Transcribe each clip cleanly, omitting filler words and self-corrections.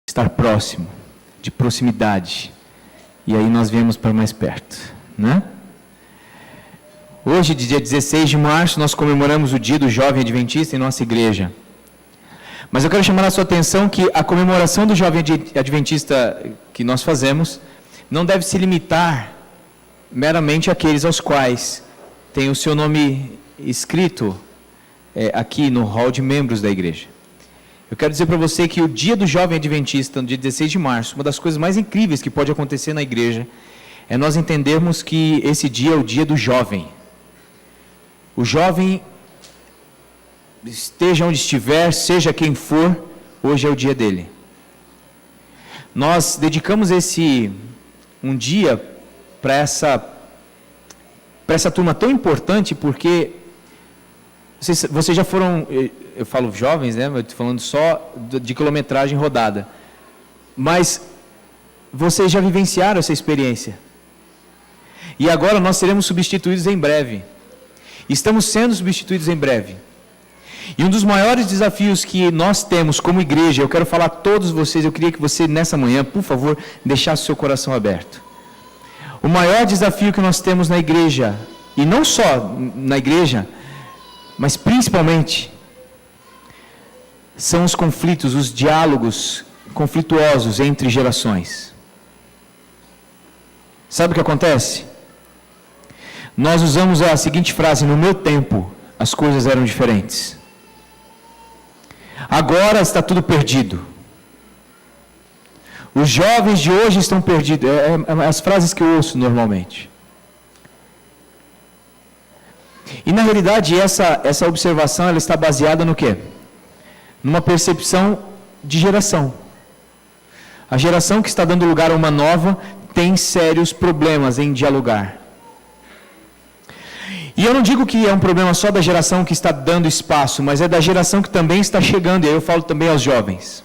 estar próximo, de proximidade. E aí nós viemos para mais perto, né? Hoje, dia 16 de março, nós comemoramos o Dia do Jovem Adventista em nossa igreja. Mas eu quero chamar a sua atenção que a comemoração do Jovem Adventista que nós fazemos não deve se limitar meramente àqueles aos quais tem o seu nome escrito aqui no hall de membros da igreja. Eu quero dizer para você que o Dia do Jovem Adventista, no dia 16 de março, uma das coisas mais incríveis que pode acontecer na igreja é nós entendermos que esse dia é o dia do jovem. O jovem, esteja onde estiver, seja quem for, hoje é o dia dele. Nós dedicamos um dia para essa turma tão importante, porque vocês já foram, eu falo jovens, né? Eu estou falando só de quilometragem rodada. Mas vocês já vivenciaram essa experiência. E agora nós seremos substituídos em breve. Estamos sendo substituídos em breve. E um dos maiores desafios que nós temos como igreja, eu quero falar a todos vocês, eu queria que você nessa manhã, por favor, deixasse o seu coração aberto. O maior desafio que nós temos na igreja, e não só na igreja, mas principalmente, são os conflitos, os diálogos conflituosos entre gerações. Sabe o que acontece? Nós usamos a seguinte frase: no meu tempo, as coisas eram diferentes. Agora está tudo perdido. Os jovens de hoje estão perdidos. As frases que eu ouço normalmente. E na realidade essa observação ela está baseada no quê? Numa percepção de geração. A geração que está dando lugar a uma nova tem sérios problemas em dialogar. E eu não digo que é um problema só da geração que está dando espaço, mas é da geração que também está chegando, e aí eu falo também aos jovens.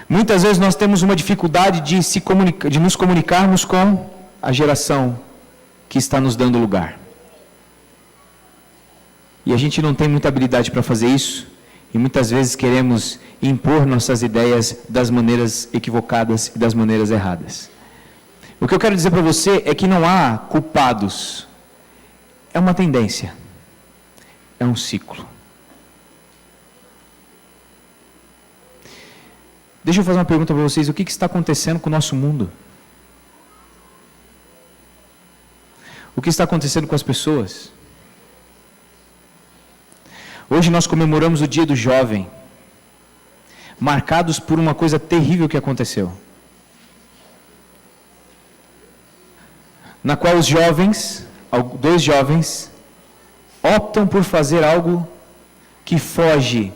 Muitas vezes nós temos uma dificuldade de nos comunicarmos com a geração que está nos dando lugar. E a gente não tem muita habilidade para fazer isso, e muitas vezes queremos impor nossas ideias das maneiras equivocadas e das maneiras erradas. O que eu quero dizer para você é que não há culpados. É uma tendência. É um ciclo. Deixa eu fazer uma pergunta para vocês. O que está acontecendo com o nosso mundo? O que está acontecendo com as pessoas? Hoje nós comemoramos o Dia do Jovem, marcados por uma coisa terrível que aconteceu. Na qual os jovens, 2 jovens, optam por fazer algo que foge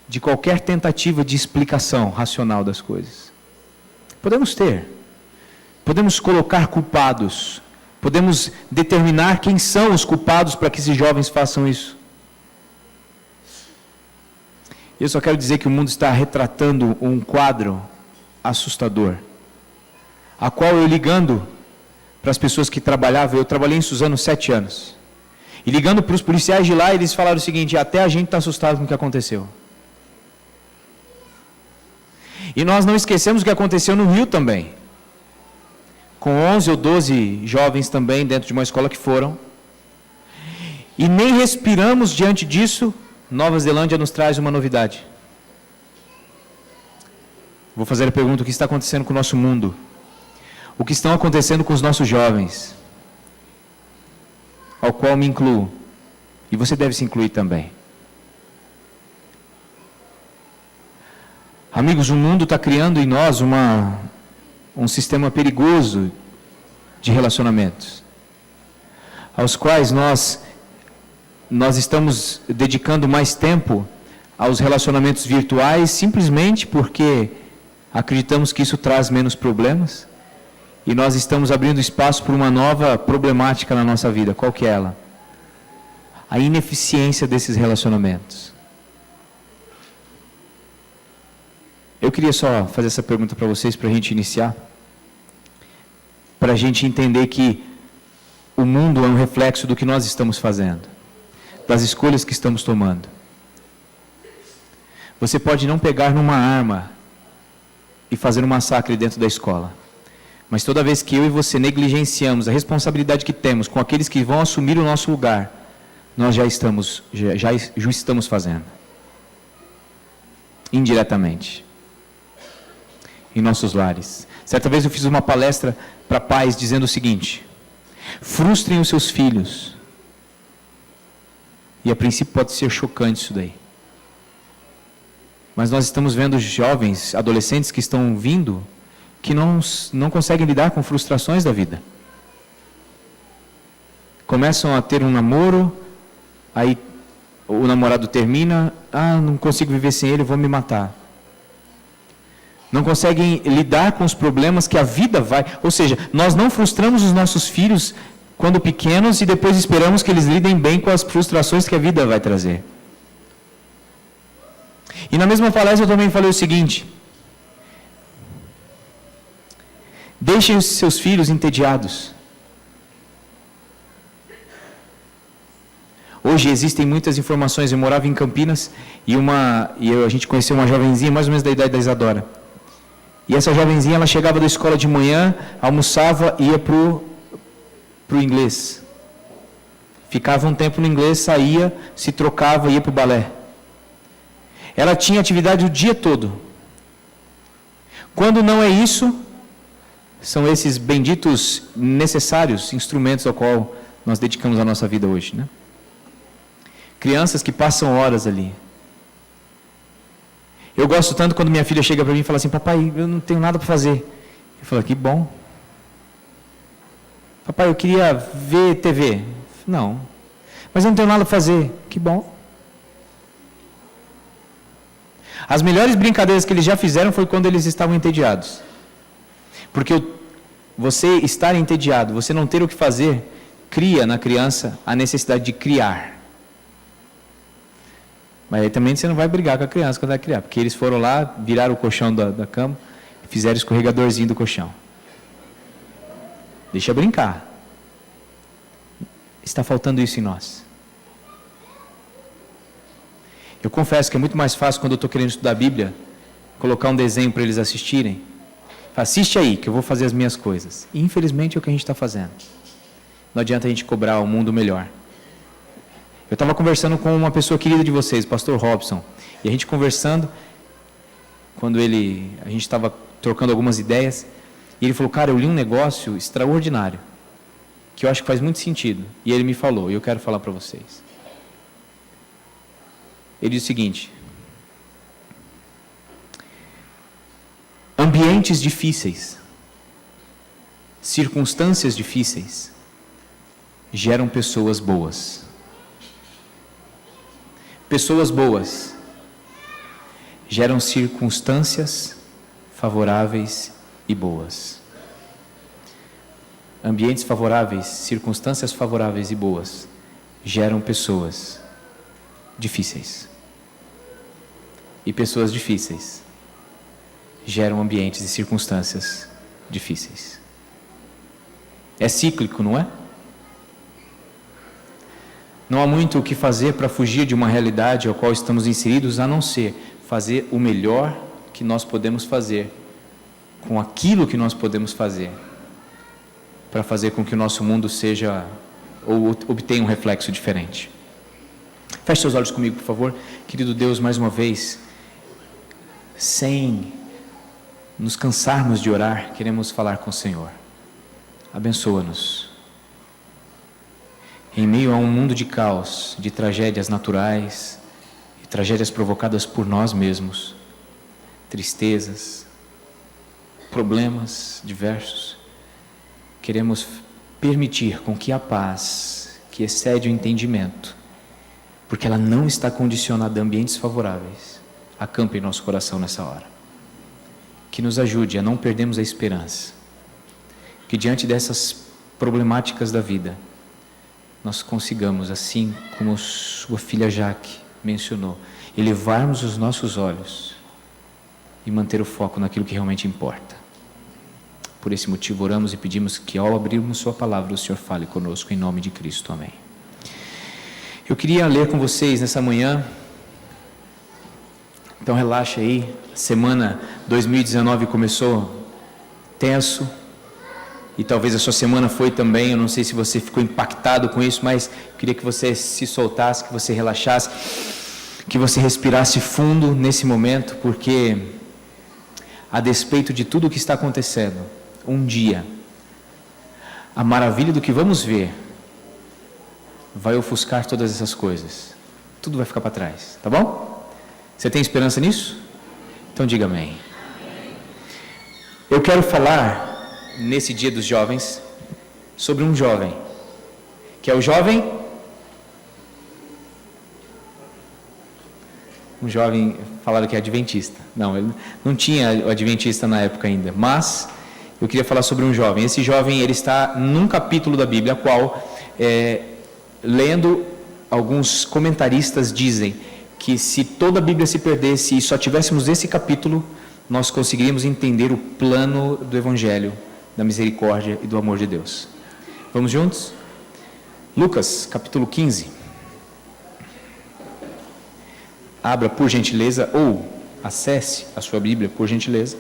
de qualquer tentativa de explicação racional das coisas. Podemos colocar culpados, podemos determinar quem são os culpados para que esses jovens façam isso. Eu só quero dizer que o mundo está retratando um quadro assustador, a qual eu ligando para as pessoas que trabalhavam, eu trabalhei em Suzano 7 anos, e ligando para os policiais de lá, eles falaram o seguinte: até a gente está assustado com o que aconteceu. E nós não esquecemos o que aconteceu no Rio também, com 11 ou 12 jovens também dentro de uma escola que foram, e nem respiramos diante disso. Nova Zelândia nos traz uma novidade. Vou fazer a pergunta: o que está acontecendo com o nosso mundo? O que está acontecendo com os nossos jovens? Ao qual me incluo. E você deve se incluir também. Amigos, o mundo está criando em nós um sistema perigoso de relacionamentos, aos quais nós estamos dedicando mais tempo aos relacionamentos virtuais, simplesmente porque acreditamos que isso traz menos problemas, e nós estamos abrindo espaço para uma nova problemática na nossa vida. Qual que é ela? A ineficiência desses relacionamentos. Eu queria só fazer essa pergunta para vocês, para a gente iniciar, para a gente entender que o mundo é um reflexo do que nós estamos fazendo, das escolhas que estamos tomando. Você pode não pegar numa arma e fazer um massacre dentro da escola. Mas toda vez que eu e você negligenciamos a responsabilidade que temos com aqueles que vão assumir o nosso lugar, nós já estamos fazendo. Indiretamente. Em nossos lares. Certa vez eu fiz uma palestra para pais dizendo o seguinte: frustrem os seus filhos. E a princípio pode ser chocante isso daí. Mas nós estamos vendo jovens, adolescentes que estão vindo, que não conseguem lidar com frustrações da vida. Começam a ter um namoro, aí o namorado termina, não consigo viver sem ele, vou me matar. Não conseguem lidar com os problemas que a vida vai... Ou seja, nós não frustramos os nossos filhos quando pequenos e depois esperamos que eles lidem bem com as frustrações que a vida vai trazer. E na mesma palestra eu também falei o seguinte: deixem os seus filhos entediados. Hoje existem muitas informações. Eu morava em Campinas e a gente conheceu uma jovenzinha mais ou menos da idade da Isadora. E essa jovenzinha, ela chegava da escola de manhã, almoçava e ia pro inglês. Ficava um tempo no inglês, saía, se trocava e ia para o balé. Ela tinha atividade o dia todo. Quando não é isso, são esses benditos necessários instrumentos ao qual nós dedicamos a nossa vida hoje, né? Crianças que passam horas ali. Eu gosto tanto quando minha filha chega para mim e fala assim: papai, eu não tenho nada para fazer. Eu falo: que bom. Papai, eu queria ver TV. Não. Mas eu não tenho nada para fazer. Que bom. As melhores brincadeiras que eles já fizeram foi quando eles estavam entediados. Porque você estar entediado, você não ter o que fazer, cria na criança a necessidade de criar. Mas aí também você não vai brigar com a criança quando vai criar, porque eles foram lá, viraram o colchão da cama e fizeram o escorregadorzinho do colchão. Deixa brincar. Está faltando isso em nós. Eu confesso que é muito mais fácil, quando eu estou querendo estudar a Bíblia, colocar um desenho para eles assistirem. Assiste aí, que eu vou fazer as minhas coisas. E infelizmente é o que a gente está fazendo. Não adianta a gente cobrar o mundo melhor. Eu estava conversando com uma pessoa querida de vocês, o pastor Robson. E a gente conversando, quando a gente estava trocando algumas ideias, e ele falou: cara, eu li um negócio extraordinário, que eu acho que faz muito sentido. E ele me falou, e eu quero falar para vocês. Ele diz o seguinte: ambientes difíceis, circunstâncias difíceis, geram pessoas boas. Pessoas boas geram circunstâncias favoráveis e boas. Ambientes favoráveis, circunstâncias favoráveis e boas geram pessoas difíceis. E pessoas difíceis geram ambientes e circunstâncias difíceis. É cíclico, não é? Não há muito o que fazer para fugir de uma realidade ao qual estamos inseridos, a não ser fazer o melhor que nós podemos fazer, com aquilo que nós podemos fazer, para fazer com que o nosso mundo seja, ou obtenha um reflexo diferente. Feche seus olhos comigo, por favor. Querido Deus, mais uma vez, sem nos cansarmos de orar, queremos falar com o Senhor. Abençoa-nos. Em meio a um mundo de caos, de tragédias naturais, e tragédias provocadas por nós mesmos, tristezas, problemas diversos, queremos permitir com que a paz, que excede o entendimento, porque ela não está condicionada a ambientes favoráveis, acampe em nosso coração nessa hora. Que nos ajude a não perdermos a esperança. Que diante dessas problemáticas da vida, nós consigamos, assim como sua filha Jaque mencionou, elevarmos os nossos olhos e manter o foco naquilo que realmente importa. Por esse motivo oramos e pedimos que, ao abrirmos sua palavra, o Senhor fale conosco em nome de Cristo. Amém. Eu queria ler com vocês nessa manhã Então relaxa aí, semana 2019 começou tenso, e talvez a sua semana foi também, eu não sei se você ficou impactado com isso, mas queria que você se soltasse, que você relaxasse, que você respirasse fundo nesse momento, porque a despeito de tudo o que está acontecendo, um dia, a maravilha do que vamos ver vai ofuscar todas essas coisas, tudo vai ficar para trás, tá bom? Você tem esperança nisso? Então diga amém. Eu quero falar, nesse dia dos jovens, sobre um jovem, que é o jovem... Um jovem, falaram que é adventista. Não, ele não tinha o adventista na época ainda, mas eu queria falar sobre um jovem. Esse jovem, ele está num capítulo da Bíblia, qual, lendo, alguns comentaristas dizem que se toda a Bíblia se perdesse e só tivéssemos esse capítulo, nós conseguiríamos entender o plano do Evangelho, da misericórdia e do amor de Deus. Vamos juntos? Lucas, capítulo 15. Abra, por gentileza, ou acesse a sua Bíblia, por gentileza.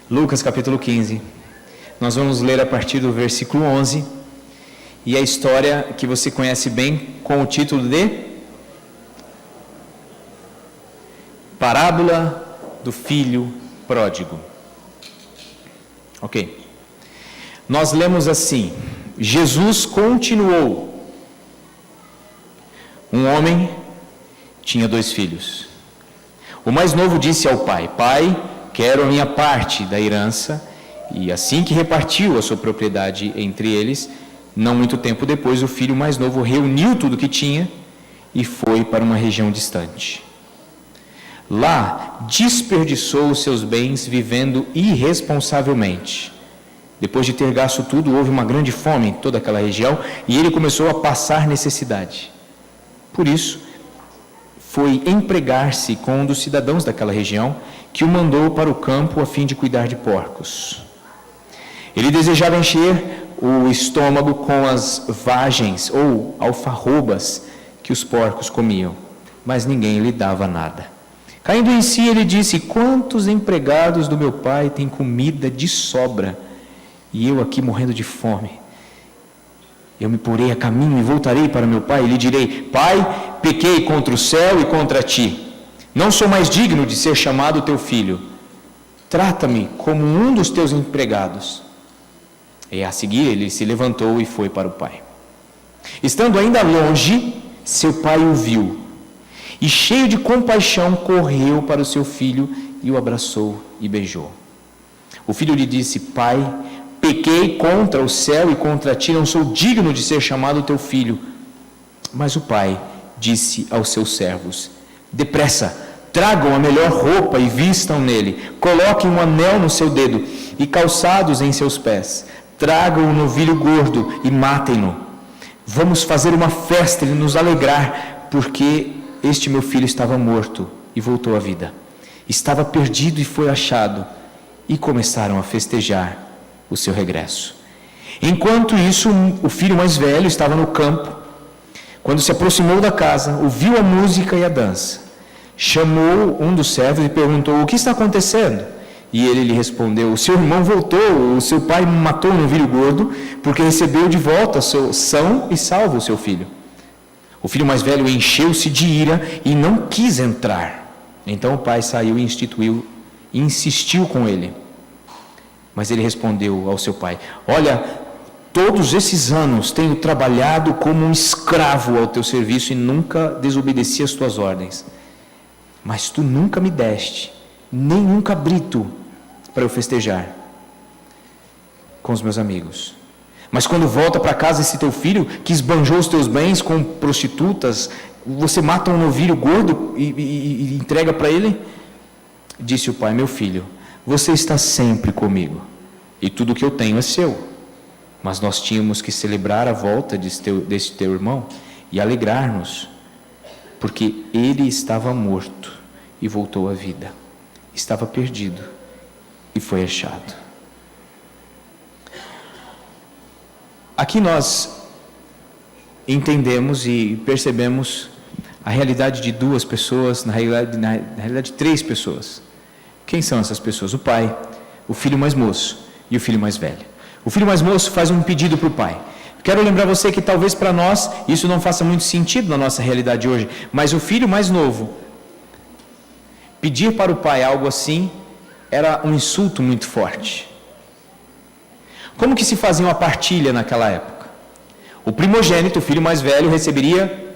Lucas capítulo 15, nós vamos ler a partir do versículo 11, e a história que você conhece bem com o título de Parábola do Filho Pródigo. Ok, nós lemos assim: Jesus continuou. Um homem tinha 2 filhos. O mais novo disse ao pai: Pai, quero a minha parte da herança. E assim que repartiu a sua propriedade entre eles, não muito tempo depois, o filho mais novo reuniu tudo o que tinha e foi para uma região distante. Lá, desperdiçou os seus bens vivendo irresponsavelmente. Depois de ter gasto tudo, houve uma grande fome em toda aquela região e ele começou a passar necessidade. Por isso, foi empregar-se com um dos cidadãos daquela região, que o mandou para o campo a fim de cuidar de porcos. Ele desejava encher o estômago com as vagens ou alfarrobas que os porcos comiam, mas ninguém lhe dava nada. Caindo em si, ele disse: Quantos empregados do meu pai têm comida de sobra, e eu aqui morrendo de fome? Eu me porei a caminho e voltarei para meu pai, e lhe direi: Pai, pequei contra o céu e contra ti. Não sou mais digno de ser chamado teu filho. Trata-me como um dos teus empregados. E a seguir ele se levantou e foi para o pai. Estando ainda longe, seu pai o viu, e cheio de compaixão correu para o seu filho e o abraçou e beijou. O filho lhe disse: Pai, pequei contra o céu e contra ti, não sou digno de ser chamado teu filho. Mas o pai disse aos seus servos: Depressa, tragam a melhor roupa e vistam nele, coloquem um anel no seu dedo e calçados em seus pés, tragam um novilho gordo e matem-no. Vamos fazer uma festa e nos alegrar, porque este meu filho estava morto e voltou à vida. Estava perdido e foi achado. E começaram a festejar o seu regresso. Enquanto isso, o filho mais velho estava no campo. Quando se aproximou da casa, ouviu a música e a dança. Chamou um dos servos e perguntou: O que está acontecendo? E ele lhe respondeu: O seu irmão voltou, o seu pai matou um novilho gordo, porque recebeu de volta são e salvo o seu filho. O filho mais velho encheu-se de ira e não quis entrar. Então o pai saiu e insistiu com ele. Mas ele respondeu ao seu pai: Olha, todos esses anos tenho trabalhado como um escravo ao teu serviço e nunca desobedeci às tuas ordens. Mas tu nunca me deste nenhum cabrito para eu festejar com os meus amigos. Mas quando volta para casa esse teu filho, que esbanjou os teus bens com prostitutas, você mata um novilho gordo e entrega para ele? Disse o pai: Meu filho, você está sempre comigo, e tudo o que eu tenho é seu. Mas nós tínhamos que celebrar a volta desse teu irmão e alegrar-nos, porque ele estava morto e voltou à vida, estava perdido e foi achado. Aqui nós entendemos e percebemos a realidade de duas pessoas, na realidade 3 pessoas. Quem são essas pessoas? O pai, o filho mais moço e o filho mais velho. O filho mais moço faz um pedido para o pai. Quero lembrar você que talvez para nós isso não faça muito sentido na nossa realidade hoje, mas o filho mais novo pedir para o pai algo assim era um insulto muito forte. Como que se fazia uma partilha naquela época? O primogênito, o filho mais velho, receberia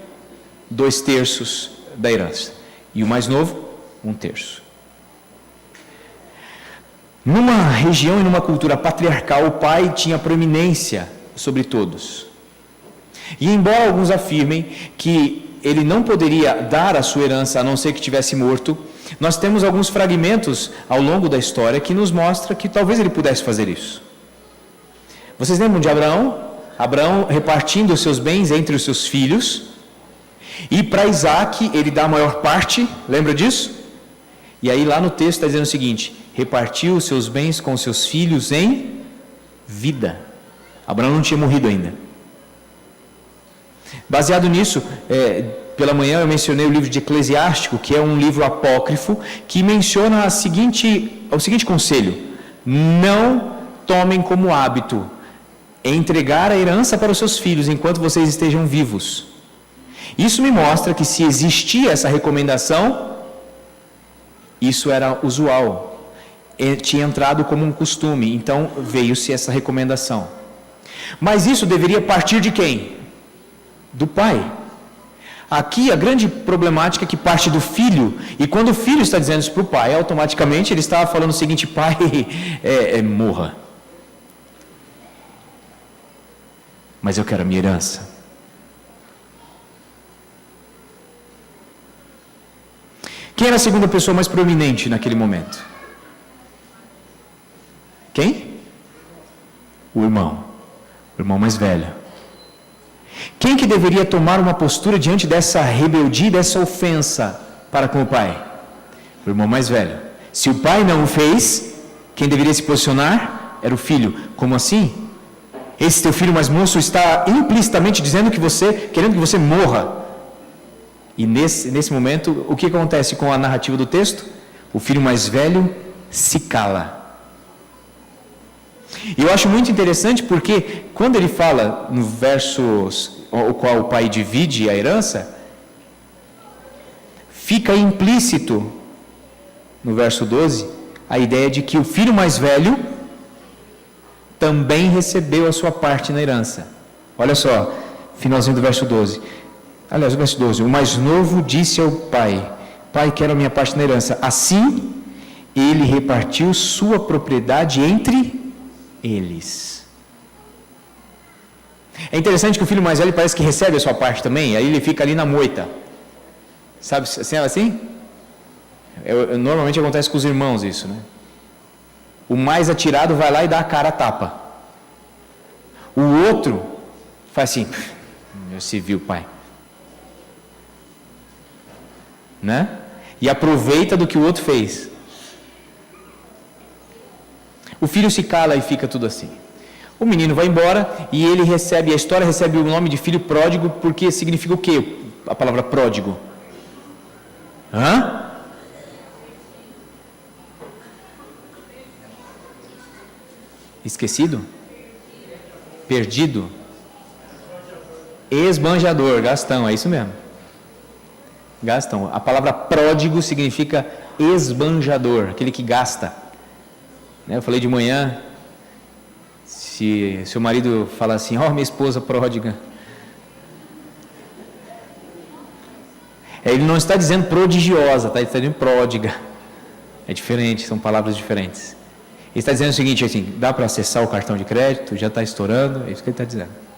2/3 da herança, e o mais novo, 1/3. Numa região e numa cultura patriarcal, o pai tinha proeminência sobre todos. E embora alguns afirmem que ele não poderia dar a sua herança a não ser que tivesse morto, nós temos alguns fragmentos ao longo da história que nos mostra que talvez ele pudesse fazer isso. Vocês lembram de Abraão? Abraão repartindo os seus bens entre os seus filhos, e para Isaac ele dá a maior parte, lembra disso? E aí lá no texto está dizendo o seguinte: repartiu os seus bens com os seus filhos em vida. Abraão não tinha morrido ainda. Baseado nisso, pela manhã eu mencionei o livro de Eclesiástico, que é um livro apócrifo, que menciona o seguinte conselho: não tomem como hábito entregar a herança para os seus filhos enquanto vocês estejam vivos. Isso me mostra que se existia essa recomendação, isso era usual, tinha entrado como um costume, então veio-se essa recomendação. Mas isso deveria partir de quem? Do pai. Aqui a grande problemática é que parte do filho, e quando o filho está dizendo isso para o pai, automaticamente ele está falando o seguinte: pai, morra. Mas eu quero a minha herança. Quem era a segunda pessoa mais proeminente naquele momento? Quem? O irmão mais velho. Quem que deveria tomar uma postura diante dessa rebeldia, dessa ofensa para com o pai? O irmão mais velho. Se o pai não o fez, quem deveria se posicionar era o filho. Como assim? Esse teu filho mais moço está implicitamente dizendo querendo que você morra. E nesse momento, o que acontece com a narrativa do texto? O filho mais velho se cala. E eu acho muito interessante porque quando ele fala no verso o qual o pai divide a herança, fica implícito no verso 12 a ideia de que o filho mais velho também recebeu a sua parte na herança. Olha só, finalzinho do verso 12. Aliás, o verso 12: o mais novo disse ao pai: pai, quero a minha parte na herança. Assim, ele repartiu sua propriedade entre eles. É interessante que o filho mais velho parece que recebe a sua parte também, aí ele fica ali na moita. Sabe assim? Normalmente acontece com os irmãos isso, né? O mais atirado vai lá e dá a cara a tapa. O outro faz assim: meu civil, pai. Né? E aproveita do que o outro fez. O filho se cala e fica tudo assim. O menino vai embora e ele recebe, a história recebe o nome de filho pródigo, porque significa o quê? A palavra pródigo. Esquecido? Perdido? Esbanjador, Gastão, é isso mesmo. Gastão. A palavra pródigo significa esbanjador, aquele que gasta. Eu falei de manhã, se seu marido falar assim: minha esposa pródiga, ele não está dizendo prodigiosa, ele está dizendo pródiga. É diferente, são palavras diferentes. Ele está dizendo o seguinte, assim: dá para acessar o cartão de crédito, já está estourando, é isso que ele está dizendo.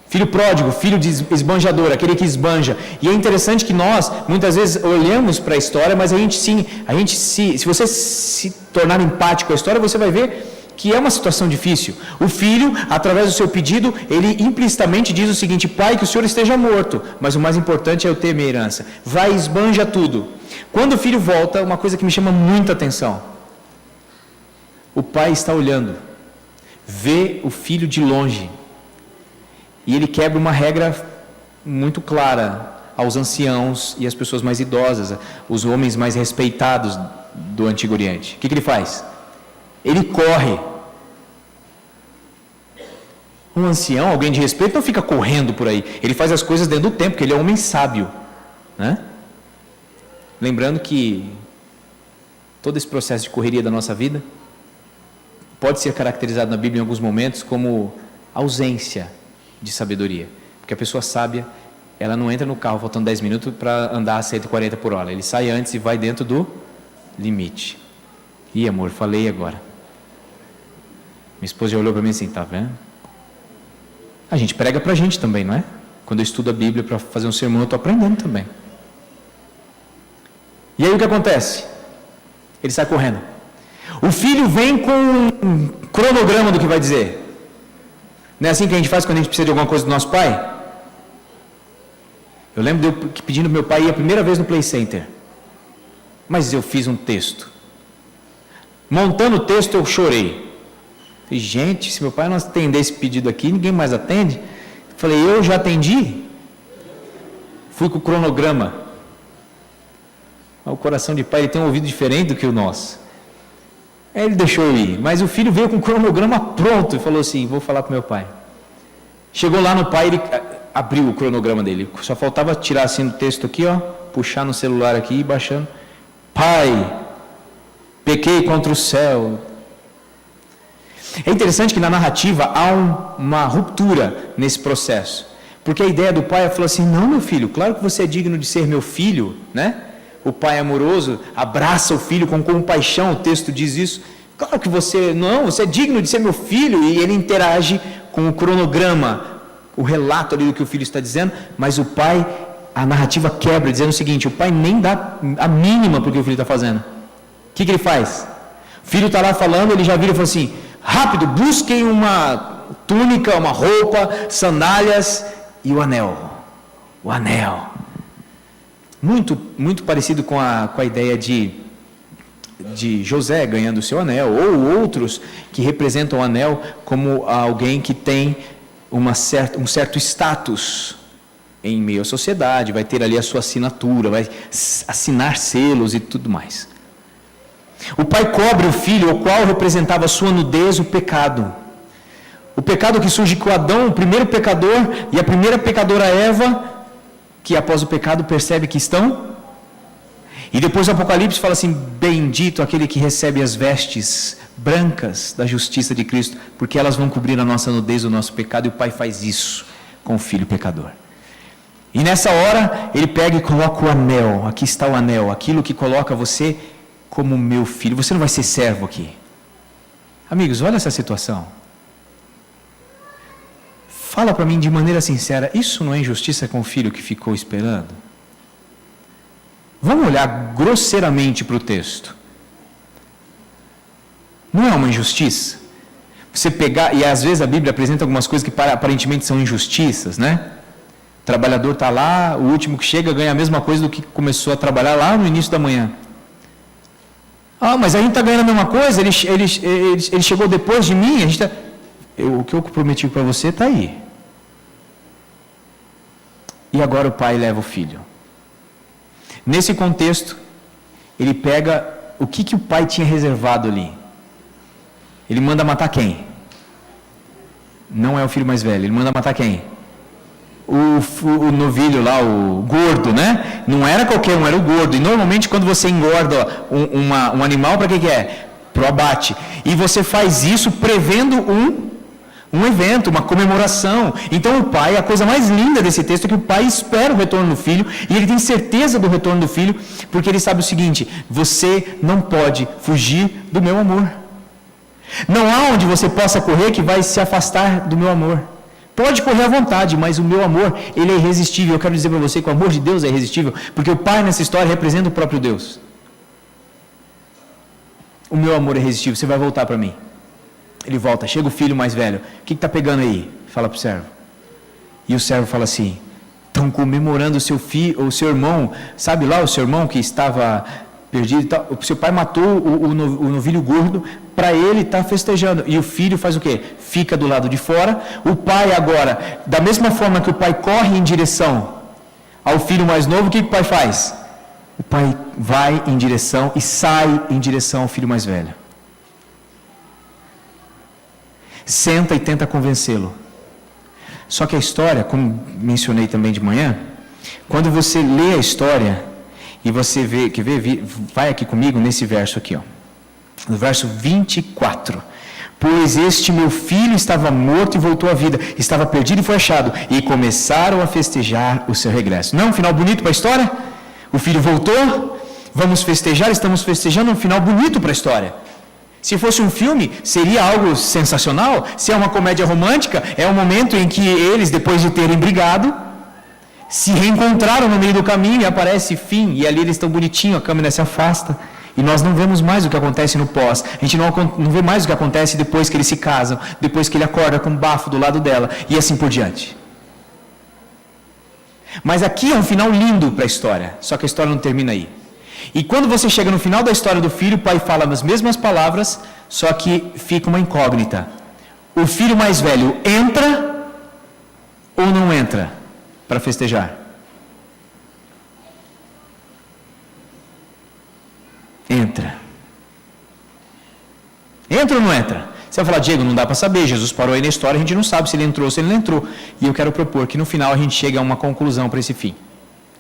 Filho pródigo, filho de esbanjador, aquele que esbanja. E é interessante que nós, muitas vezes, olhamos para a história, mas se você se tornar empático com a história, você vai ver que é uma situação difícil. O filho, através do seu pedido, ele implicitamente diz o seguinte: pai, que o senhor esteja morto, mas o mais importante é eu ter minha herança. Vai e esbanja tudo. Quando o filho volta, uma coisa que me chama muita atenção: o pai está olhando, vê o filho de longe, E ele quebra uma regra muito clara aos anciãos e às pessoas mais idosas, os homens mais respeitados do Antigo Oriente. O que ele faz? Ele corre. Um ancião, alguém de respeito, não fica correndo por aí. Ele faz as coisas dentro do tempo, porque ele é um homem sábio, né? Lembrando que todo esse processo de correria da nossa vida pode ser caracterizado na Bíblia em alguns momentos como ausência de sabedoria. Porque a pessoa sábia, ela não entra no carro faltando 10 minutos para andar a 140 por hora. Ele sai antes e vai dentro do limite. Ih, amor, falei agora. Minha esposa já olhou para mim assim, tá vendo? A gente prega para a gente também, não é? Quando eu estudo a Bíblia para fazer um sermão, eu estou aprendendo também. E aí o que acontece? Ele sai correndo. O filho vem com um cronograma do que vai dizer. Não é assim que a gente faz quando a gente precisa de alguma coisa do nosso pai? Eu lembro de eu pedindo para meu pai ir a primeira vez no Play Center. Mas eu fiz um texto. Montando o texto eu chorei. Falei, gente, se meu pai não atender esse pedido aqui, ninguém mais atende. Falei, eu já atendi? Fui com o cronograma. O coração de pai, ele tem um ouvido diferente do que o nosso. Aí ele deixou eu ir. Mas o filho veio com o cronograma pronto e falou assim, vou falar para meu pai. Chegou lá no pai, ele abriu o cronograma dele. Só faltava tirar assim o texto aqui, ó, puxar no celular aqui e baixando. Pai, pequei contra o céu. É interessante que na narrativa há uma ruptura nesse processo. Porque a ideia do pai falou assim, não, meu filho, claro que você é digno de ser meu filho, né? O pai amoroso abraça o filho com compaixão, o texto diz isso. Claro que você é digno de ser meu filho, e ele interage com o cronograma, o relato ali do que o filho está dizendo, mas o pai, a narrativa quebra, dizendo o seguinte, o pai nem dá a mínima para o que o filho está fazendo. O que ele faz? O filho está lá falando, ele já vira e fala assim, rápido, busquem uma túnica, uma roupa, sandálias e o anel. O anel. Muito, muito parecido com a ideia de José ganhando o seu anel, ou outros que representam o anel como alguém que tem um certo status em meio à sociedade, vai ter ali a sua assinatura, vai assinar selos e tudo mais. O pai cobre o filho, o qual representava a sua nudez, o pecado. O pecado que surge com Adão, o primeiro pecador, e a primeira pecadora Eva, que após o pecado percebe que estão. E depois o Apocalipse fala assim, bendito aquele que recebe as vestes brancas da justiça de Cristo, porque elas vão cobrir a nossa nudez, o nosso pecado, e o pai faz isso com o filho pecador. E nessa hora, ele pega e coloca o anel, aqui está o anel, aquilo que coloca você como meu filho, você não vai ser servo aqui. Amigos, olha essa situação. Fala para mim de maneira sincera, isso não é injustiça com o filho que ficou esperando? Vamos olhar grosseiramente para o texto. Não é uma injustiça? Você pegar, e às vezes a Bíblia apresenta algumas coisas que aparentemente são injustiças, né? O trabalhador está lá, o último que chega ganha a mesma coisa do que começou a trabalhar lá no início da manhã. Ah, mas a gente está ganhando a mesma coisa, ele chegou depois de mim, o que eu prometi para você está aí. E agora o pai leva o filho. Nesse contexto, ele pega o que o pai tinha reservado ali. Ele manda matar quem? Não é o filho mais velho, ele manda matar quem? O novilho lá, o gordo, né? Não era qualquer um, era o gordo. E normalmente quando você engorda um animal, para que é? Pro abate. E você faz isso prevendo um evento, uma comemoração. Então o pai, a coisa mais linda desse texto é que o pai espera o retorno do filho, e ele tem certeza do retorno do filho, porque ele sabe o seguinte, você não pode fugir do meu amor. Não há onde você possa correr que vai se afastar do meu amor. Pode correr à vontade, mas o meu amor, ele é irresistível. Eu quero dizer para você que o amor de Deus é irresistível, porque o pai nessa história representa o próprio Deus. O meu amor é irresistível, você vai voltar para mim. Ele volta, chega o filho mais velho. O que está pegando aí? Fala para o servo. E o servo fala assim, estão comemorando o seu filho, o seu irmão, sabe lá o seu irmão que estava perdido e tal? O seu pai matou o novilho gordo para ele está festejando. E o filho faz o quê? Fica do lado de fora. O pai agora, da mesma forma que o pai corre em direção ao filho mais novo, o que o pai faz? O pai vai em direção e sai em direção ao filho mais velho. Senta e tenta convencê-lo. Só que a história, como mencionei também de manhã, quando você lê a história e você vê, vai aqui comigo nesse verso aqui, ó, no verso 24. Pois este meu filho estava morto e voltou à vida, estava perdido e foi achado, e começaram a festejar o seu regresso. Não é um final bonito para a história? O filho voltou, vamos festejar, estamos festejando um final bonito para a história. Se fosse um filme, seria algo sensacional. Se é uma comédia romântica, é um momento em que eles, depois de terem brigado, se reencontraram no meio do caminho e aparece fim, e ali eles estão bonitinhos, a câmera se afasta, e nós não vemos mais o que acontece no pós. A gente não vê mais o que acontece depois que eles se casam, depois que ele acorda com um bafo do lado dela, e assim por diante. Mas aqui é um final lindo para a história, só que a história não termina aí. E quando você chega no final da história do filho, o pai fala as mesmas palavras, só que fica uma incógnita. O filho mais velho entra ou não entra para festejar? Entra. Entra ou não entra? Você vai falar, Diego, não dá para saber, Jesus parou aí na história, a gente não sabe se ele entrou ou se ele não entrou. E eu quero propor que no final a gente chegue a uma conclusão para esse fim.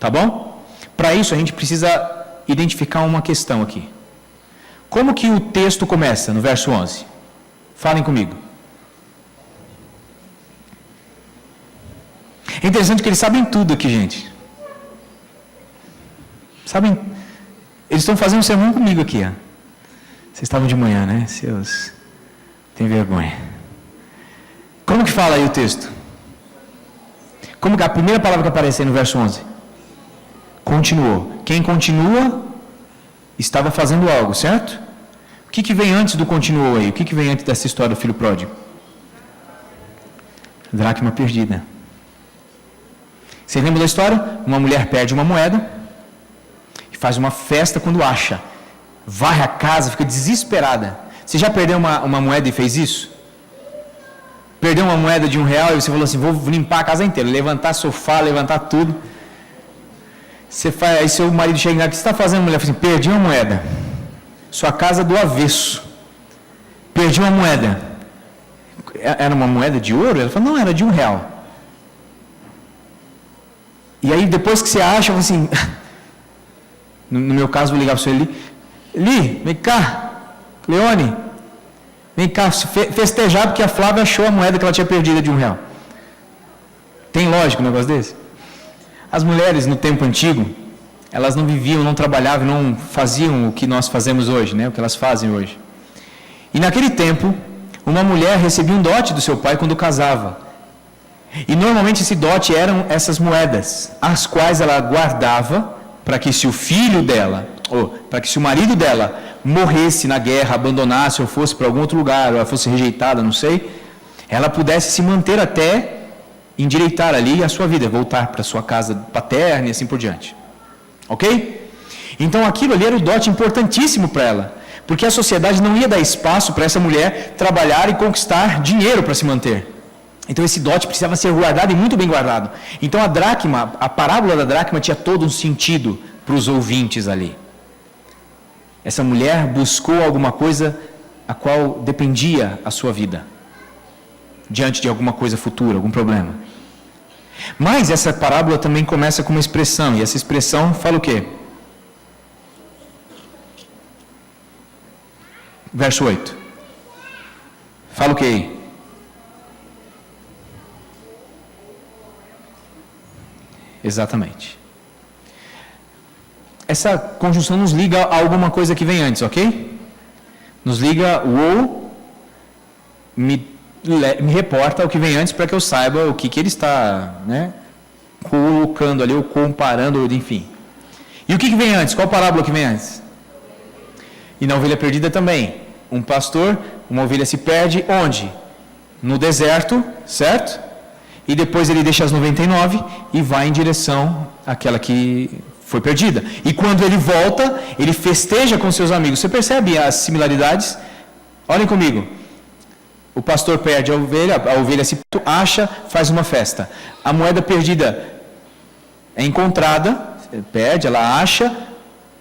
Tá bom? Para isso a gente precisa identificar uma questão aqui. Como que o texto começa no verso 11? Falem comigo. É interessante que eles sabem tudo aqui, gente. Sabem? Eles estão fazendo um sermão comigo aqui, ó. Vocês estavam de manhã, né? Seus... Tem vergonha. Como que fala aí o texto? Como que a primeira palavra que aparece aí no verso 11? Continuou. Quem continua estava fazendo algo, certo? O que vem antes do continuou aí? O que vem antes dessa história do filho pródigo? Dracma perdida. Você lembra da história? Uma mulher perde uma moeda e faz uma festa quando acha. Varre a casa, fica desesperada. Você já perdeu uma moeda e fez isso? Perdeu uma moeda de R$1 e você falou assim, vou limpar a casa inteira, levantar sofá, levantar tudo. Você faz, aí seu marido chega lá, o que você está fazendo, mulher? Fala assim, perdi uma moeda. Sua casa do avesso. Perdi uma moeda. Era uma moeda de ouro? Ela falou, não, era de R$1. E aí depois que você acha, assim, no meu caso, vou ligar para o senhor Li, vem cá, Leone, vem cá, festejar porque a Flávia achou a moeda que ela tinha perdido de R$1. Tem lógica um negócio desse? As mulheres no tempo antigo, elas não viviam, não trabalhavam, não faziam o que nós fazemos hoje, né? O que elas fazem hoje. E naquele tempo, uma mulher recebia um dote do seu pai quando casava. E normalmente esse dote eram essas moedas, as quais ela guardava para que se o filho dela, ou para que se o marido dela morresse na guerra, abandonasse ou fosse para algum outro lugar, ou ela fosse rejeitada, não sei, ela pudesse se manter até endireitar ali a sua vida, voltar para sua casa paterna e assim por diante. Ok? Então aquilo ali era um dote importantíssimo para ela, porque a sociedade não ia dar espaço para essa mulher trabalhar e conquistar dinheiro para se manter. Então esse dote precisava ser guardado e muito bem guardado. Então a parábola da dracma tinha todo um sentido para os ouvintes ali. Essa mulher buscou alguma coisa a qual dependia a sua vida, diante de alguma coisa futura, algum problema. Mas essa parábola também começa com uma expressão, e essa expressão fala o quê? Verso 8. Fala o quê? Exatamente. Essa conjunção nos liga a alguma coisa que vem antes, ok? Nos liga o ou, me reporta o que vem antes para que eu saiba o que ele está, né, colocando ali, ou comparando, enfim. E o que vem antes? Qual parábola que vem antes? E na ovelha perdida também. Um pastor, uma ovelha se perde onde? No deserto, certo? E depois ele deixa as 99 e vai em direção àquela que foi perdida. E quando ele volta, ele festeja com seus amigos. Você percebe as similaridades? Olhem comigo. O pastor perde a ovelha se acha, faz uma festa. A moeda perdida é encontrada, perde, ela acha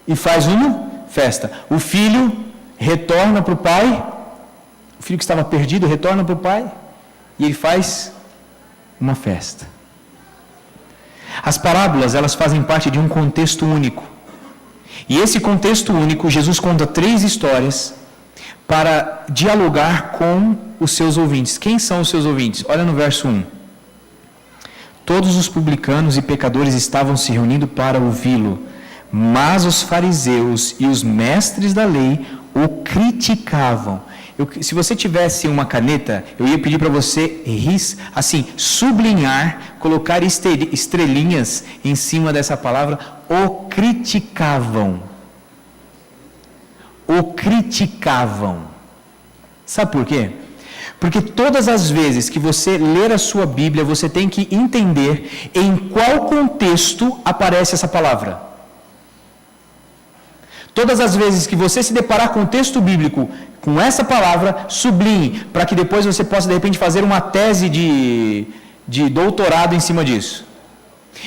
e faz uma festa. O filho retorna para o pai, o filho que estava perdido retorna para o pai e ele faz uma festa. As parábolas, elas fazem parte de um contexto único. E esse contexto único, Jesus conta 3 histórias para dialogar com os seus ouvintes. Quem são os seus ouvintes? Olha no verso 1. Todos os publicanos e pecadores estavam se reunindo para ouvi-lo, mas os fariseus e os mestres da lei o criticavam. Se você tivesse uma caneta, eu ia pedir para você assim, sublinhar, colocar estrelinhas em cima dessa palavra, o criticavam. O criticavam. Sabe por quê? Porque todas as vezes que você ler a sua Bíblia, você tem que entender em qual contexto aparece essa palavra. Todas as vezes que você se deparar com o texto bíblico, com essa palavra, sublinhe, para que depois você possa, de repente, fazer uma tese de doutorado em cima disso.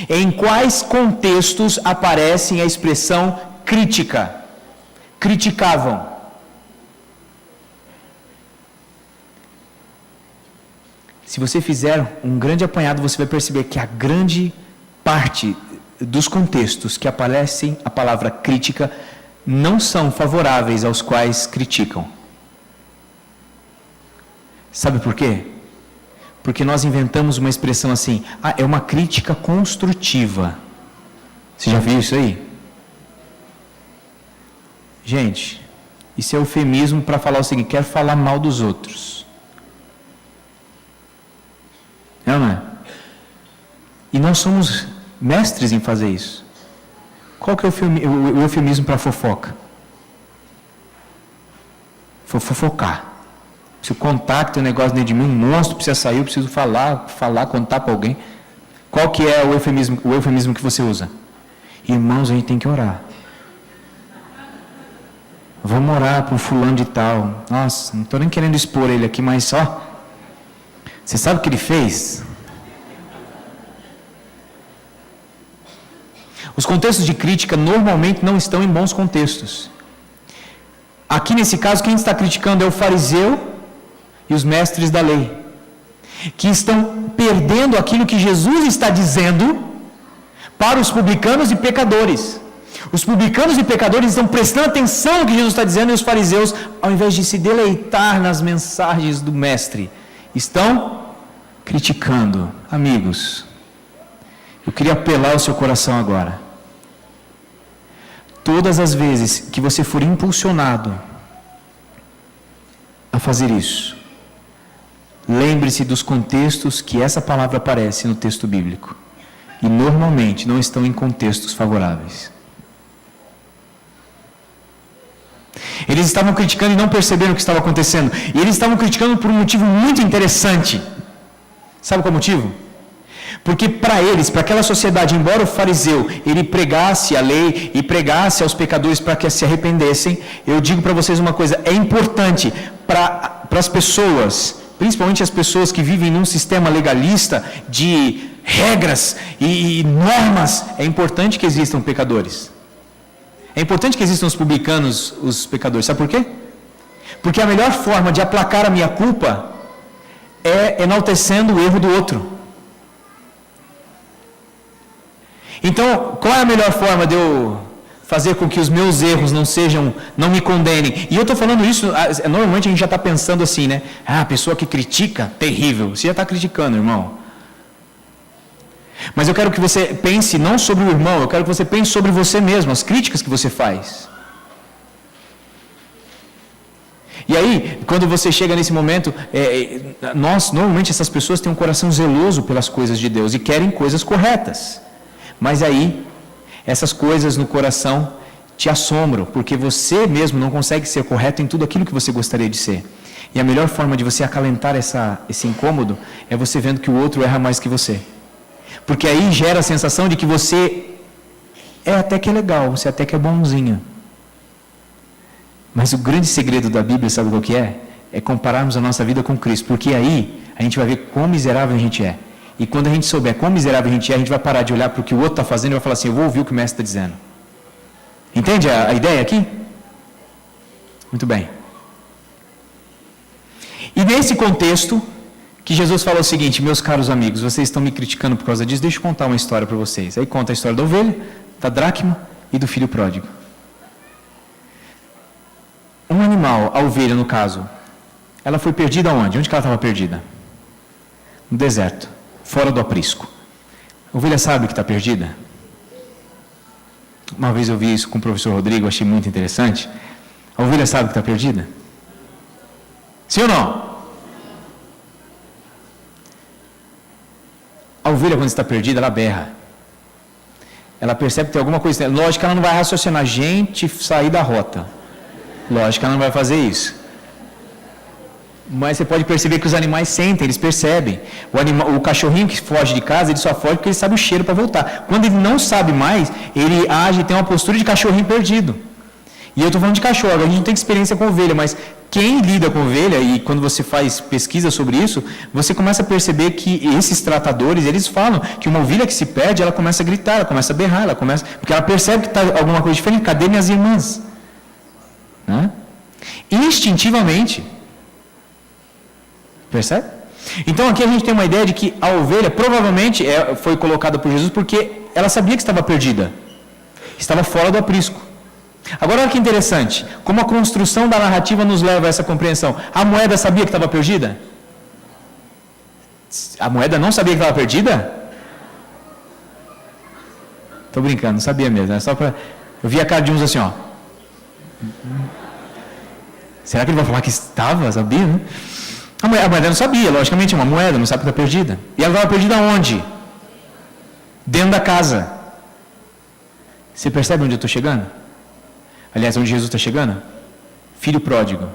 Em quais contextos aparece a expressão crítica? Criticavam. Se você fizer um grande apanhado, você vai perceber que a grande parte dos contextos que aparecem a palavra crítica não são favoráveis aos quais criticam. Sabe por quê? Porque nós inventamos uma expressão assim, é uma crítica construtiva. Você já viu isso aí? Gente, isso é eufemismo para falar o seguinte, quero falar mal dos outros. Não é? E nós somos mestres em fazer isso. Qual que é o eufemismo para fofoca? Fofocar. Preciso contar que tem um negócio dentro de mim, um monstro precisa sair, eu preciso falar, contar para alguém. Qual que é o eufemismo que você usa? Irmãos, a gente tem que orar. Vamos orar para um fulano de tal. Nossa, não estou nem querendo expor ele aqui, mas só. Você sabe o que ele fez? Os contextos de crítica normalmente não estão em bons contextos. Aqui nesse caso, quem está criticando é o fariseu e os mestres da lei, que estão perdendo aquilo que Jesus está dizendo para os publicanos e pecadores. Os publicanos e pecadores estão prestando atenção no que Jesus está dizendo, e os fariseus, ao invés de se deleitar nas mensagens do mestre, estão criticando. Amigos, eu queria apelar ao seu coração agora. Todas as vezes que você for impulsionado a fazer isso, lembre-se dos contextos que essa palavra aparece no texto bíblico. E normalmente não estão em contextos favoráveis. Eles estavam criticando e não perceberam o que estava acontecendo. E eles estavam criticando por um motivo muito interessante. Sabe qual é o motivo? Porque para eles, para aquela sociedade, embora o fariseu ele pregasse a lei e pregasse aos pecadores para que se arrependessem, eu digo para vocês uma coisa, é importante para as pessoas, principalmente as pessoas que vivem num sistema legalista de regras e normas, é importante que existam pecadores. É importante que existam os publicanos, os pecadores. Sabe por quê? Porque a melhor forma de aplacar a minha culpa é enaltecendo o erro do outro. Então, qual é a melhor forma de eu fazer com que os meus erros não me condenem? E eu estou falando isso, normalmente a gente já está pensando assim, né? A pessoa que critica, terrível. Você já está criticando, irmão. Mas eu quero que você pense não sobre o irmão, eu quero que você pense sobre você mesmo, as críticas que você faz. E aí, quando você chega nesse momento, normalmente essas pessoas têm um coração zeloso pelas coisas de Deus e querem coisas corretas. Mas aí, essas coisas no coração te assombram, porque você mesmo não consegue ser correto em tudo aquilo que você gostaria de ser. E a melhor forma de você acalentar esse incômodo é você vendo que o outro erra mais que você. Porque aí gera a sensação de que você até que é legal, você até que é bonzinho. Mas o grande segredo da Bíblia, sabe qual que é? é compararmos a nossa vida com Cristo, porque aí a gente vai ver quão miserável a gente é. E quando a gente souber quão miserável a gente vai parar de olhar para o que o outro está fazendo e vai falar assim, eu vou ouvir o que o mestre está dizendo. Entende a ideia aqui? Muito bem. E nesse contexto, que Jesus fala o seguinte, meus caros amigos, vocês estão me criticando por causa disso, deixa eu contar uma história para vocês. Aí conta a história da ovelha, da dracma e do filho pródigo. Um animal, a ovelha no caso, ela foi perdida onde? Onde que ela estava perdida? No deserto, fora do aprisco. A ovelha sabe que está perdida? Uma vez eu vi isso com o professor Rodrigo, achei muito interessante. A ovelha sabe que está perdida? Sim ou não? A ovelha, quando está perdida, ela berra. Ela percebe que tem alguma coisa. Lógico que ela não vai raciocinar, gente, sair da rota. Lógico que ela não vai fazer isso. Mas você pode perceber que os animais sentem, eles percebem. O cachorrinho que foge de casa, ele só foge porque ele sabe o cheiro para voltar. Quando ele não sabe mais, ele age e tem uma postura de cachorrinho perdido. E eu estou falando de cachorro, a gente não tem experiência com ovelha, mas quem lida com ovelha, e quando você faz pesquisa sobre isso, você começa a perceber que esses tratadores, eles falam que uma ovelha que se perde, ela começa a gritar, ela começa a berrar, porque ela percebe que está alguma coisa diferente. Cadê minhas irmãs? Né? Instintivamente. Percebe? Então aqui a gente tem uma ideia de que a ovelha provavelmente foi colocada por Jesus porque ela sabia que estava perdida. Estava fora do aprisco. Agora olha que interessante, como a construção da narrativa nos leva a essa compreensão. A moeda sabia que estava perdida? A moeda não sabia que estava perdida? Estou brincando, não sabia mesmo. É só para... Eu vi a cara de uns assim, ó. Será que ele vai falar que estava? Sabia, né? A moeda não sabia, logicamente, uma moeda, não sabe que está perdida. E ela estava perdida onde? Dentro da casa. Você percebe onde eu estou chegando? Aliás, onde Jesus está chegando? Filho pródigo.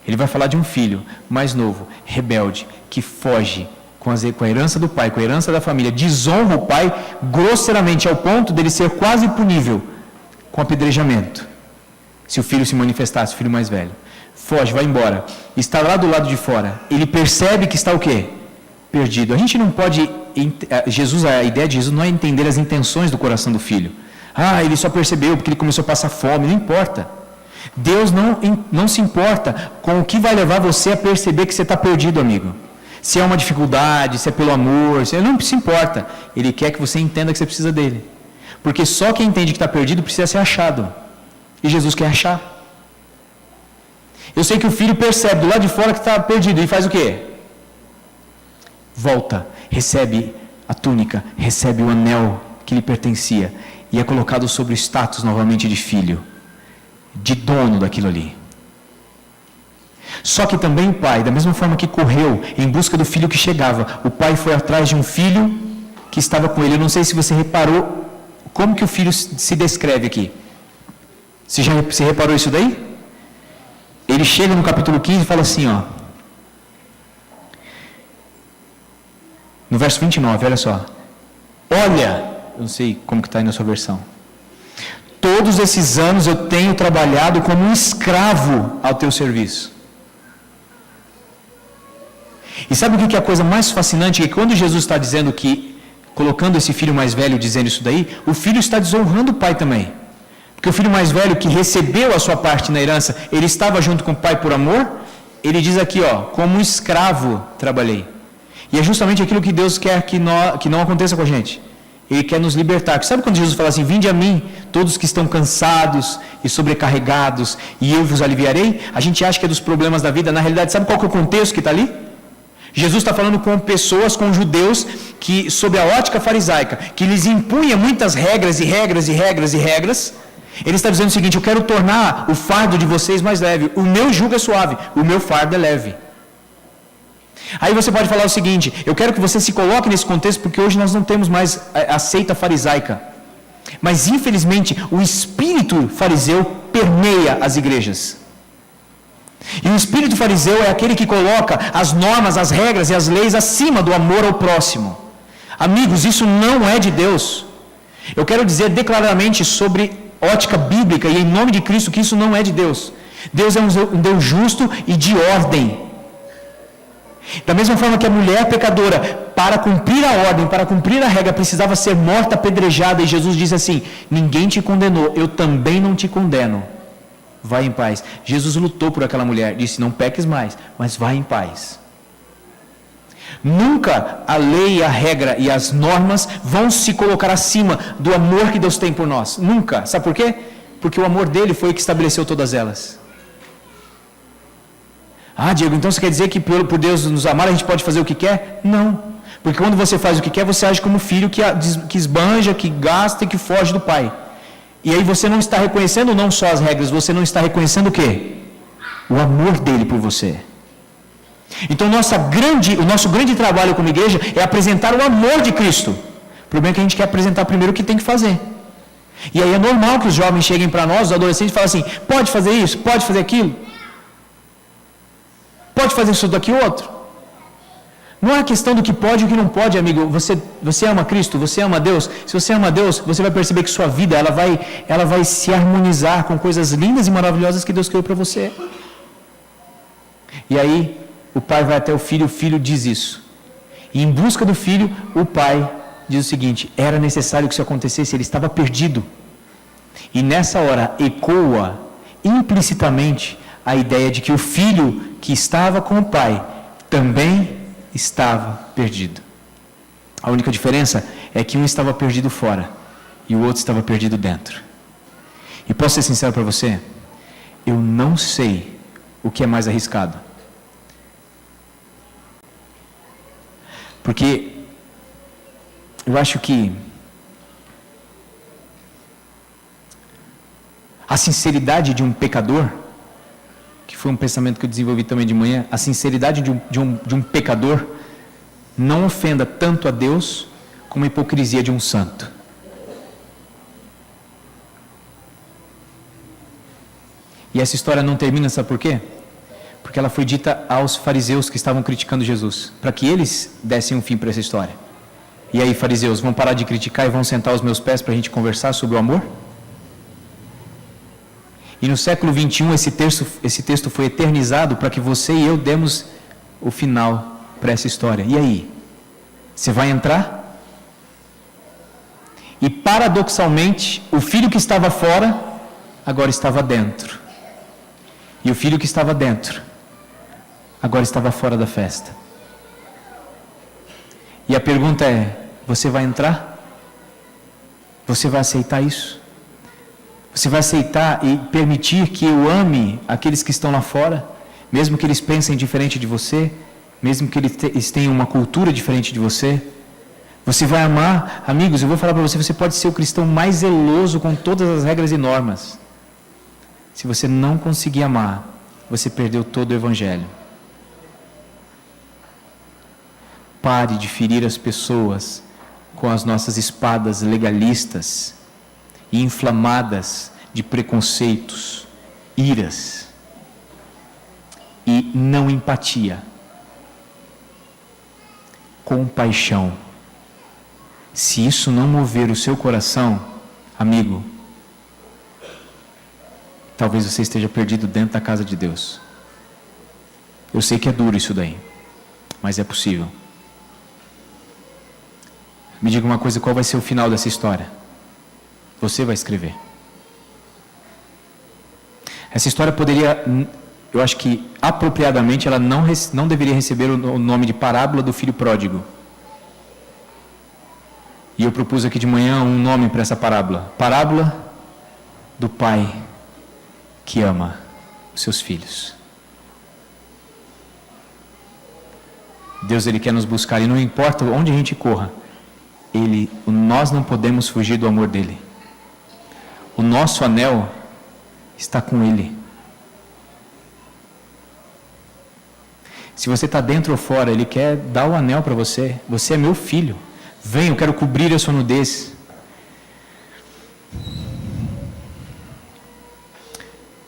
Ele vai falar de um filho mais novo, rebelde, que foge com a herança do pai, com a herança da família, desonra o pai grosseiramente, ao ponto dele ser quase punível com apedrejamento. Se o filho se manifestasse, o filho mais velho. Foge, vai embora. Está lá do lado de fora. Ele percebe que está o quê? Perdido. A gente não pode... a ideia de Jesus não é entender as intenções do coração do filho. Ele só percebeu porque ele começou a passar fome. Não importa. Deus não se importa com o que vai levar você a perceber que você está perdido, amigo. Se é uma dificuldade, se é pelo amor, ele não se importa. Ele quer que você entenda que você precisa dele. Porque só quem entende que está perdido precisa ser achado. E Jesus quer achar. Eu sei que o filho percebe do lado de fora que está perdido e faz o quê? Volta, recebe a túnica, recebe o anel que lhe pertencia e é colocado sobre o status novamente de filho, de dono daquilo ali. Só que também o pai, da mesma forma que correu em busca do filho que chegava, o pai foi atrás de um filho que estava com ele. Eu não sei se você reparou como que o filho se descreve aqui. Você reparou isso daí? Ele chega no capítulo 15 e fala assim, ó. No verso 29, olha só. Olha, eu não sei como que está aí na sua versão. Todos esses anos eu tenho trabalhado como um escravo ao teu serviço. E sabe o que é a coisa mais fascinante? É que quando Jesus está dizendo que, colocando esse filho mais velho, dizendo isso daí, o filho está desonrando o pai também. Porque o filho mais velho que recebeu a sua parte na herança, ele estava junto com o pai por amor, ele diz aqui, ó, como escravo trabalhei. E é justamente aquilo que Deus quer que não aconteça com a gente. Ele quer nos libertar. Sabe quando Jesus fala assim, vinde a mim, todos que estão cansados e sobrecarregados, e eu vos aliviarei? A gente acha que é dos problemas da vida, na realidade, sabe qual que é o contexto que está ali? Jesus está falando com pessoas, com judeus, que, sob a ótica farisaica, que lhes impunha muitas regras e regras e regras e regras. Ele está dizendo o seguinte, eu quero tornar o fardo de vocês mais leve. O meu jugo é suave, o meu fardo é leve. Aí você pode falar o seguinte, eu quero que você se coloque nesse contexto, porque hoje nós não temos mais a seita farisaica. Mas infelizmente o espírito fariseu permeia as igrejas. E o espírito fariseu é aquele que coloca as normas, as regras e as leis acima do amor ao próximo. Amigos, isso não é de Deus. Eu quero dizer declaradamente sobre ótica bíblica e em nome de Cristo que isso não é de Deus. Deus é um Deus justo e de ordem. Da mesma forma que a mulher pecadora, para cumprir a ordem, para cumprir a regra, precisava ser morta, apedrejada, e Jesus disse assim: ninguém te condenou, eu também não te condeno. Vai em paz. Jesus lutou por aquela mulher, disse: não peques mais, mas vai em paz. Nunca a lei, a regra e as normas vão se colocar acima do amor que Deus tem por nós. Nunca. Sabe por quê? Porque o amor dele foi o que estabeleceu todas elas. Ah, Diego, então você quer dizer que por Deus nos amar a gente pode fazer o que quer? Não. Porque quando você faz o que quer, você age como filho que esbanja, que gasta e que foge do pai. E aí você não está reconhecendo não só as regras, você não está reconhecendo o quê? O amor dele por você. Então o nosso grande trabalho como igreja é apresentar o amor de Cristo. O problema é que a gente quer apresentar primeiro o que tem que fazer. E aí é normal que os jovens cheguem para nós, os adolescentes, e falem assim: pode fazer isso, pode fazer aquilo, pode fazer isso daqui outro. Não é questão do que pode e o que não pode, amigo. Você ama Cristo, você ama Deus. Se você ama Deus, você vai perceber que sua vida ela vai se harmonizar com coisas lindas e maravilhosas que Deus criou para você. E aí o pai vai até o filho diz isso. E em busca do filho, o pai diz o seguinte: era necessário que isso acontecesse, ele estava perdido. E nessa hora ecoa implicitamente a ideia de que o filho que estava com o pai também estava perdido. A única diferença é que um estava perdido fora e o outro estava perdido dentro. E posso ser sincero para você? Eu não sei o que é mais arriscado. Porque eu acho que a sinceridade de um pecador, que foi um pensamento que eu desenvolvi também de manhã, a sinceridade de um pecador não ofenda tanto a Deus como a hipocrisia de um santo. E essa história não termina, sabe por quê? Porque ela foi dita aos fariseus que estavam criticando Jesus, para que eles dessem um fim para essa história. E aí, fariseus, vão parar de criticar e vão sentar aos meus pés para a gente conversar sobre o amor? E no século 21 esse texto foi eternizado para que você e eu demos o final para essa história. E aí? Você vai entrar? E paradoxalmente, o filho que estava fora, agora estava dentro. E o filho que estava dentro, agora estava fora da festa. E a pergunta é: você vai entrar? Você vai aceitar isso? Você vai aceitar e permitir que eu ame aqueles que estão lá fora, mesmo que eles pensem diferente de você, mesmo que eles tenham uma cultura diferente de você? Você vai amar? Amigos, eu vou falar para você, você pode ser o cristão mais zeloso com todas as regras e normas. Se você não conseguir amar, você perdeu todo o evangelho. Pare de ferir as pessoas com as nossas espadas legalistas e inflamadas de preconceitos, iras e não empatia. Compaixão. Se isso não mover o seu coração, amigo, talvez você esteja perdido dentro da casa de Deus. Eu sei que é duro isso daí, mas é possível. Me diga uma coisa, qual vai ser o final dessa história? Você vai escrever. Essa história poderia, eu acho que apropriadamente, ela não deveria receber o nome de parábola do filho pródigo. E eu propus aqui de manhã um nome para essa parábola. Parábola do pai que ama os seus filhos. Deus, Ele quer nos buscar, e não importa onde a gente corra, nós não podemos fugir do amor dEle. O nosso anel está com Ele. Se você está dentro ou fora, Ele quer dar o anel para você. Você é meu filho. Vem, eu quero cobrir a sua nudez.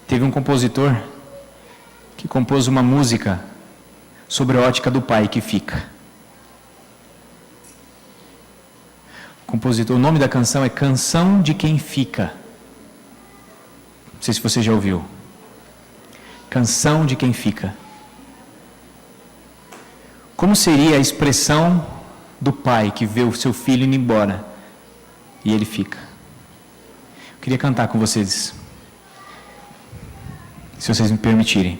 Teve um compositor que compôs uma música sobre a ótica do pai que fica. O nome da canção é Canção de Quem Fica. Não sei se você já ouviu. Canção de quem fica. Como seria a expressão do pai que vê o seu filho indo embora e ele fica? Eu queria cantar com vocês, se vocês me permitirem.